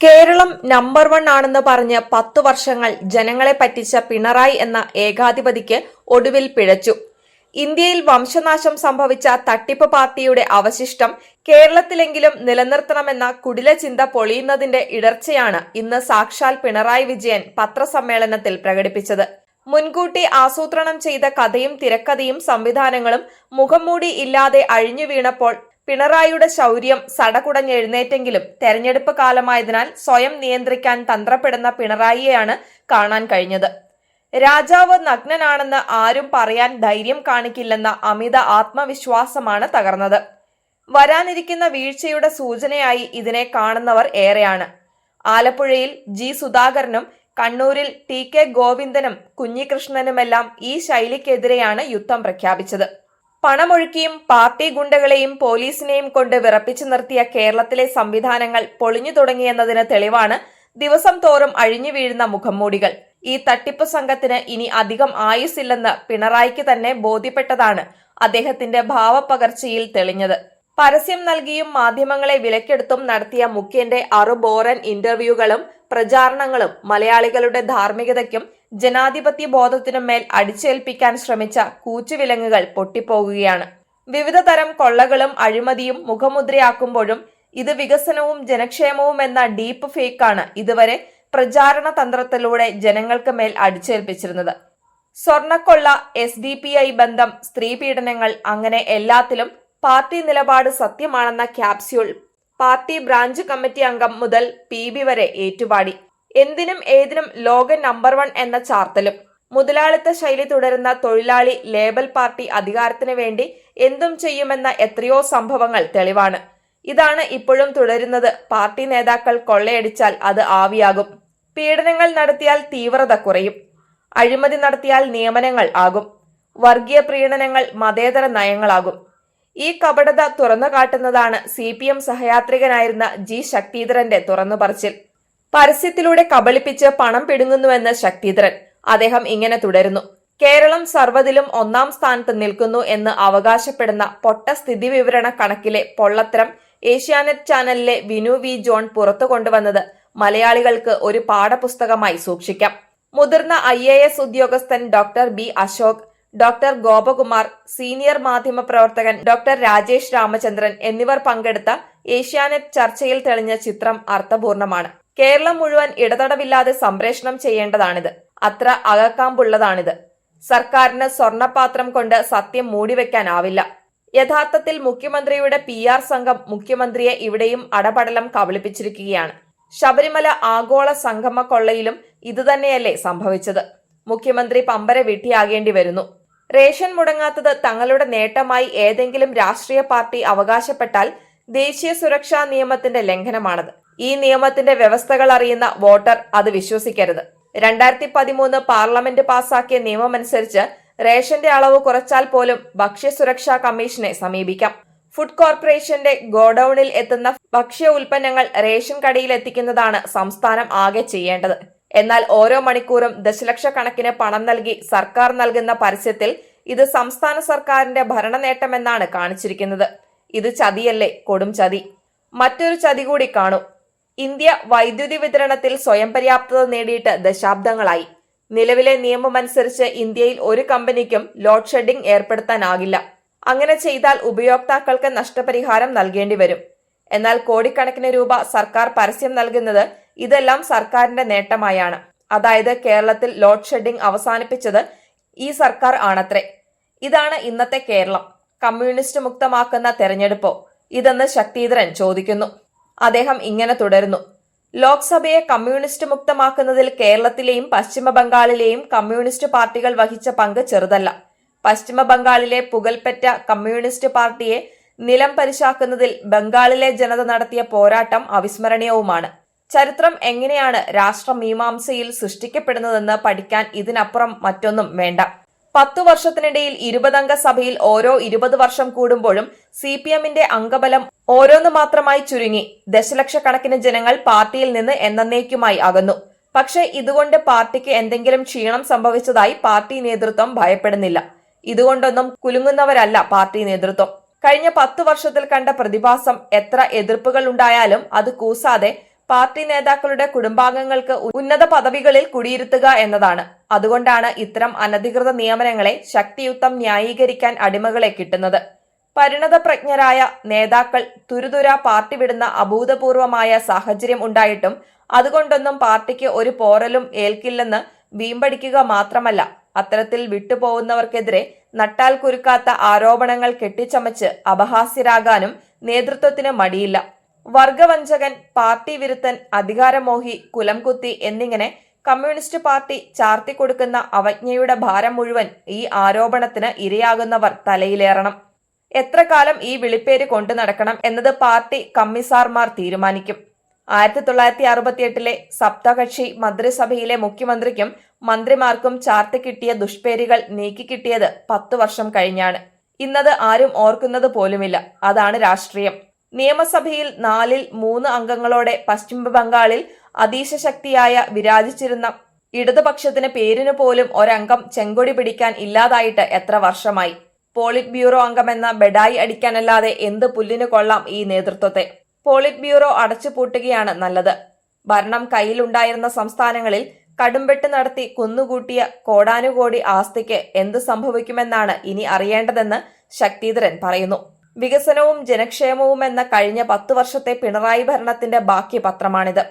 Keralam number 1 ആണെന്ന് പറഞ്ഞ് 10 വർഷങ്ങൾ ജനങ്ങളെ പറ്റിച്ച പിണറായി എന്ന ഏകാധിപതിക്ക് ഒടുവിൽ പിഴച്ചു. ഇന്ത്യയിൽ വംശനാശം സംഭവിച്ച തട്ടിപ്പ് പാർട്ടിയുടെ അവശിഷ്ടം കേരളത്തിലെങ്കിലും നിലനിർത്തണമെന്ന കുടില ചിന്ത പൊളിയുന്നതിന്റെ ഇടർച്ചയാണ് ഇന്ന് സാക്ഷാൽ പിണറായി വിജയൻ പത്രസമ്മേളനത്തിൽ പ്രകടിപ്പിച്ചത്. മുൻകൂട്ടി ആസൂത്രണം ചെയ്ത കഥയും തിരക്കഥയും സംവിധാനങ്ങളും മുഖംമൂടി ഇല്ലാതെ അഴിഞ്ഞു വീണപ്പോൾ പിണറായിയുടെ ശൗര്യം സടകുടഞ്ഞെഴുന്നേറ്റെങ്കിലും തെരഞ്ഞെടുപ്പ് കാലമായതിനാൽ സ്വയം നിയന്ത്രിക്കാൻ തന്ത്രപ്പെടുന്ന പിണറായിയെയാണ് കാണാൻ കഴിഞ്ഞത്. രാജാവ് നഗ്നനാണെന്ന് ആരും പറയാൻ ധൈര്യം കാണിക്കില്ലെന്ന അമിത ആത്മവിശ്വാസമാണ് തകർന്നത്. വരാനിരിക്കുന്ന വീഴ്ചയുടെ സൂചനയായി ഇതിനെ കാണുന്നവർ ഏറെയാണ്. ആലപ്പുഴയിൽ ജി സുധാകരനും കണ്ണൂരിൽ ടി കെ ഗോവിന്ദനും കുഞ്ഞികൃഷ്ണനുമെല്ലാം ഈ ശൈലിക്കെതിരെയാണ് യുദ്ധം പ്രഖ്യാപിച്ചത്. പണമൊഴുക്കിയും പാർട്ടി ഗുണ്ടകളെയും പോലീസിനെയും കൊണ്ട് വിറപ്പിച്ചു നിർത്തിയ കേരളത്തിലെ സംവിധാനങ്ങൾ പൊളിഞ്ഞു തുടങ്ങിയെന്നതിന് തെളിവാണ് ദിവസം തോറും അഴിഞ്ഞു വീഴുന്ന മുഖംമൂടികൾ. ഈ തട്ടിപ്പ് സംഘത്തിന് ഇനി അധികം ആയുസ്സില്ലെന്ന് പിണറായിക്ക് തന്നെ ബോധ്യപ്പെട്ടതാണ് അദ്ദേഹത്തിന്റെ ഭാവപ്പകർച്ചയിൽ തെളിഞ്ഞത്. പരസ്യം നൽകിയും മാധ്യമങ്ങളെ വിലക്കെടുത്തും നടത്തിയ മുഖ്യന്റെ അറുബോറൻ ഇന്റർവ്യൂകളും പ്രചാരണങ്ങളും മലയാളികളുടെ ധാർമ്മികതയ്ക്കും ജനാധിപത്യ ബോധത്തിനും മേൽ അടിച്ചേൽപ്പിക്കാൻ ശ്രമിച്ച കൂച്ചുവിലങ്ങുകൾ പൊട്ടിപ്പോകുകയാണ്. വിവിധ തരം കൊള്ളകളും അഴിമതിയും മുഖമുദ്രയാക്കുമ്പോഴും ഇത് വികസനവും ജനക്ഷേമവും എന്ന ഡീപ്പ് ഫേക്കാണ് ഇതുവരെ പ്രചാരണ തന്ത്രത്തിലൂടെ ജനങ്ങൾക്ക് മേൽ അടിച്ചേൽപ്പിച്ചിരുന്നത്. സ്വർണക്കൊള്ള, SDPI ബന്ധം, സ്ത്രീ പീഡനങ്ങൾ, അങ്ങനെ എല്ലാത്തിലും പാർട്ടി നിലപാട് സത്യമാണെന്ന ക്യാപ്സ്യൂൾ പാർട്ടി ബ്രാഞ്ച് കമ്മിറ്റി അംഗം മുതൽ PB വരെ ഏറ്റുപാടി. എന്തിനും ഏതിനും ലോക നമ്പർ 1 എന്ന ചാർത്തലും. മുതലാളിത്ത ശൈലി തുടരുന്ന തൊഴിലാളി ലേബൽ പാർട്ടി അധികാരത്തിന് വേണ്ടി എന്തും ചെയ്യുമെന്ന എത്രയോ സംഭവങ്ങൾ തെളിവാണ്. ഇതാണ് ഇപ്പോഴും തുടരുന്നത്. പാർട്ടി നേതാക്കൾ കൊള്ളയടിച്ചാൽ അത് ആവിയാകും. പീഡനങ്ങൾ നടത്തിയാൽ തീവ്രത കുറയും. അഴിമതി നടത്തിയാൽ നിയമനങ്ങൾ ആകും. വർഗീയ പ്രീണനങ്ങൾ മതേതര നയങ്ങളാകും. ഈ കപടത തുറന്നു കാട്ടുന്നതാണ് CPM സഹയാത്രികനായിരുന്ന G ശക്തിധരന്റെ തുറന്നുപറച്ചിൽ. പരസ്യത്തിലൂടെ കബളിപ്പിച്ച് പണം പിടുങ്ങുന്നുവെന്ന് ശക്തിധരൻ. അദ്ദേഹം ഇങ്ങനെ തുടരുന്നു: കേരളം സർവ്വതിലും 1-ാം സ്ഥാനത്ത് നിൽക്കുന്നു എന്ന് അവകാശപ്പെടുന്ന പൊട്ട സ്ഥിതിവിവരണ കണക്കിലെ പൊള്ളത്തരം ഏഷ്യാനെറ്റ് ചാനലിലെ വിനു V ജോൺ പുറത്തു കൊണ്ടുവന്നത് മലയാളികൾക്ക് ഒരു പാഠപുസ്തകമായി സൂക്ഷിക്കാം. മുതിർന്ന IAS ഉദ്യോഗസ്ഥൻ doctor B Ashok, doctor Gopakumar, senior മാധ്യമ പ്രവർത്തകൻ ഡോക്ടർ രാജേഷ് രാമചന്ദ്രൻ എന്നിവർ പങ്കെടുത്ത ഏഷ്യാനെറ്റ് ചർച്ചയിൽ തെളിഞ്ഞ ചിത്രം അർത്ഥപൂർണമാണ്. കേരളം മുഴുവൻ ഇടതടവില്ലാതെ സംപ്രേഷണം ചെയ്യേണ്ടതാണിത്. അത്ര അകക്കാമ്പുള്ളതാണിത്. സർക്കാരിന് സ്വർണപാത്രം കൊണ്ട് സത്യം മൂടിവെക്കാനാവില്ല. യഥാർത്ഥത്തിൽ മുഖ്യമന്ത്രിയുടെ PR സംഘം മുഖ്യമന്ത്രിയെ ഇവിടെയും അടപടലം കബളിപ്പിച്ചിരിക്കുകയാണ്. ശബരിമല ആഗോള സംഗമ കൊള്ളയിലും ഇതുതന്നെയല്ലേ സംഭവിച്ചത്? മുഖ്യമന്ത്രി പമ്പര വിട്ടിയാകേണ്ടി വരുന്നു. റേഷൻ മുടങ്ങാത്തത് തങ്ങളുടെ നേട്ടമായി ഏതെങ്കിലും രാഷ്ട്രീയ പാർട്ടി അവകാശപ്പെട്ടാൽ ദേശീയ സുരക്ഷാ നിയമത്തിന്റെ ലംഘനമാണത്. ഈ നിയമത്തിന്റെ വ്യവസ്ഥകൾ അറിയുന്ന വോട്ടർ അത് വിശ്വസിക്കരുത്. 2013 പാർലമെന്റ് പാസാക്കിയ നിയമമനുസരിച്ച് റേഷന്റെ അളവ് കുറച്ചാൽ പോലും ഭക്ഷ്യസുരക്ഷാ കമ്മീഷനെ സമീപിക്കാം. ഫുഡ് കോർപ്പറേഷന്റെ ഗോഡൌണിൽ എത്തുന്ന ഭക്ഷ്യ ഉൽപ്പന്നങ്ങൾ റേഷൻ കടയിൽ എത്തിക്കുന്നതാണ് സംസ്ഥാനം ആകെ ചെയ്യേണ്ടത്. എന്നാൽ ഓരോ മണിക്കൂറും ദശലക്ഷക്കണക്കിന് പണം നൽകി സർക്കാർ നൽകുന്ന പരസ്യത്തിൽ ഇത് സംസ്ഥാന സർക്കാരിന്റെ ഭരണനേട്ടമെന്നാണ് കാണിച്ചിരിക്കുന്നത്. ഇത് ചതിയല്ലേ, കൊടും ചതി. മറ്റൊരു ചതി കൂടി കാണും. ഇന്ത്യ വൈദ്യുതി വിതരണത്തിൽ സ്വയം പര്യാപ്തത നേടിയിട്ട് ദശാബ്ദങ്ങളായി. നിലവിലെ നിയമമനുസരിച്ച് ഇന്ത്യയിൽ ഒരു കമ്പനിക്കും ലോഡ് ഷെഡിംഗ് ഏർപ്പെടുത്താനാകില്ല. അങ്ങനെ ചെയ്താൽ ഉപയോക്താക്കൾക്ക് നഷ്ടപരിഹാരം നൽകേണ്ടി വരും. എന്നാൽ കോടിക്കണക്കിന് രൂപ സർക്കാർ പരസ്യം നൽകുന്നത് ഇതെല്ലാം സർക്കാരിന്റെ നേട്ടമായാണ്. അതായത് കേരളത്തിൽ ലോഡ് ഷെഡിംഗ് അവസാനിപ്പിച്ചത് ഈ സർക്കാർ ആണത്രേ. ഇതാണ് ഇന്നത്തെ കേരളം. കമ്മ്യൂണിസ്റ്റ് മുക്തമാക്കുന്ന തെരഞ്ഞെടുപ്പോ ഇതെന്ന് ശക്തിധരൻ ചോദിക്കുന്നു. അദ്ദേഹം ഇങ്ങനെ തുടരുന്നു: ലോക്സഭയെ കമ്മ്യൂണിസ്റ്റ് മുക്തമാക്കുന്നതിൽ കേരളത്തിലെയും പശ്ചിമ ബംഗാളിലെയും കമ്മ്യൂണിസ്റ്റ് പാർട്ടികൾ വഹിച്ച പങ്ക് ചെറുതല്ല. പശ്ചിമ ബംഗാളിലെ പുകൽപ്പറ്റ കമ്മ്യൂണിസ്റ്റ് പാർട്ടിയെ നിലം പരിശാക്കുന്നതിൽ ബംഗാളിലെ ജനത നടത്തിയ പോരാട്ടം അവിസ്മരണീയവുമാണ്. ചരിത്രം എങ്ങനെയാണ് രാഷ്ട്രമീമാംസയിൽ സൃഷ്ടിക്കപ്പെടുന്നതെന്ന് പഠിക്കാൻ ഇതിനപ്പുറം മറ്റൊന്നും വേണ്ട. 10 വർഷത്തിനിടയിൽ 20-അംഗ സഭയിൽ ഓരോ 20 വർഷം കൂടുമ്പോഴും CPMന്റെ അംഗബലം ഓരോന്ന് മാത്രമായി ചുരുങ്ങി. ദശലക്ഷക്കണക്കിന് ജനങ്ങൾ പാർട്ടിയിൽ നിന്ന് എന്നേക്കുമായി അകന്നു. പക്ഷേ ഇതുകൊണ്ട് പാർട്ടിക്ക് എന്തെങ്കിലും ക്ഷീണം സംഭവിച്ചതായി പാർട്ടി നേതൃത്വം ഭയപ്പെടുന്നില്ല. ഇതുകൊണ്ടൊന്നും കുലുങ്ങുന്നവരല്ല പാർട്ടി നേതൃത്വം. കഴിഞ്ഞ 10 വർഷത്തിൽ കണ്ട പ്രതിഭാസം എത്ര എതിർപ്പുകൾ ഉണ്ടായാലും അത് കൂസാതെ പാർട്ടി നേതാക്കളുടെ കുടുംബാംഗങ്ങൾക്ക് ഉന്നത പദവികളിൽ കുടിയിരുത്തുക എന്നതാണ്. അതുകൊണ്ടാണ് ഇത്തരം അനധികൃത നിയമനങ്ങളെ ശക്തിയുക്തം ന്യായീകരിക്കാൻ അടിമകളെ കിട്ടുന്നത്. പരിണതപ്രജ്ഞരായ നേതാക്കൾ തുരുതുര പാർട്ടി വിടുന്ന അഭൂതപൂർവമായ സാഹചര്യം ഉണ്ടായിട്ടും അതുകൊണ്ടൊന്നും പാർട്ടിക്ക് ഒരു പോറലും ഏൽക്കില്ലെന്ന് വീമ്പടിക്കുക മാത്രമല്ല, അത്തരത്തിൽ വിട്ടുപോകുന്നവർക്കെതിരെ നട്ടാൽ കുരുക്കാത്ത ആരോപണങ്ങൾ കെട്ടിച്ചമച്ച് അപഹാസ്യരാകാനും നേതൃത്വത്തിന് മടിയില്ല. വർഗവഞ്ചകൻ, പാർട്ടി വിരുദ്ധൻ, അധികാരമോഹി, കുലംകുത്തി എന്നിങ്ങനെ കമ്മ്യൂണിസ്റ്റ് പാർട്ടി ചാർത്തിക്കൊടുക്കുന്ന അവജ്ഞയുടെ ഭാരം മുഴുവൻ ഈ ആരോപണത്തിന് ഇരയാകുന്നവർ തലയിലേറണം. എത്ര കാലം ഈ വിളിപ്പേര് കൊണ്ടു നടക്കണം എന്നത് പാർട്ടി കമ്മിസാർമാർ തീരുമാനിക്കും. 1968 സപ്തകക്ഷി മന്ത്രിസഭയിലെ മുഖ്യമന്ത്രിക്കും മന്ത്രിമാർക്കും ചാർത്തിക്കിട്ടിയ ദുഷ്പേരുകൾ നീക്കിക്കിട്ടിയത് 10 വർഷം കഴിഞ്ഞാണ്. ഇന്നത് ആരും ഓർക്കുന്നത് പോലുമില്ല. അതാണ് രാഷ്ട്രീയം. നിയമസഭയിൽ 4ൽ 3 അംഗങ്ങളോടെ പശ്ചിമ ബംഗാളിൽ അതീശശക്തിയായ വിരാജിച്ചിരുന്ന ഇടതുപക്ഷത്തിന് പേരിനു പോലും ഒരംഗം ചെങ്കൊടി പിടിക്കാൻ ഇല്ലാതായിട്ട് എത്ര വർഷമായി. പോളിറ്റ് ബ്യൂറോ അംഗമെന്ന ബെഡായി അടിക്കാനല്ലാതെ എന്ത് പുല്ലിനു കൊള്ളാം ഈ നേതൃത്വത്തെ. പോളിറ്റ് ബ്യൂറോ അടച്ചുപൂട്ടുകയാണ് നല്ലത്. ഭരണം കയ്യിലുണ്ടായിരുന്ന സംസ്ഥാനങ്ങളിൽ കടുംവെട്ട് നടത്തി കുന്നുകൂട്ടിയ കോടാനുകോടി ആസ്തിക്ക് എന്ത് സംഭവിക്കുമെന്നാണ് ഇനി അറിയേണ്ടതെന്ന് ശക്തിധരൻ പറയുന്നു. വികസനവും ജനക്ഷേമവും എന്ന കഴിഞ്ഞ 10 വർഷത്തെ പിണറായി ഭരണത്തിന്റെ ബാക്കി പത്രമാണിത്.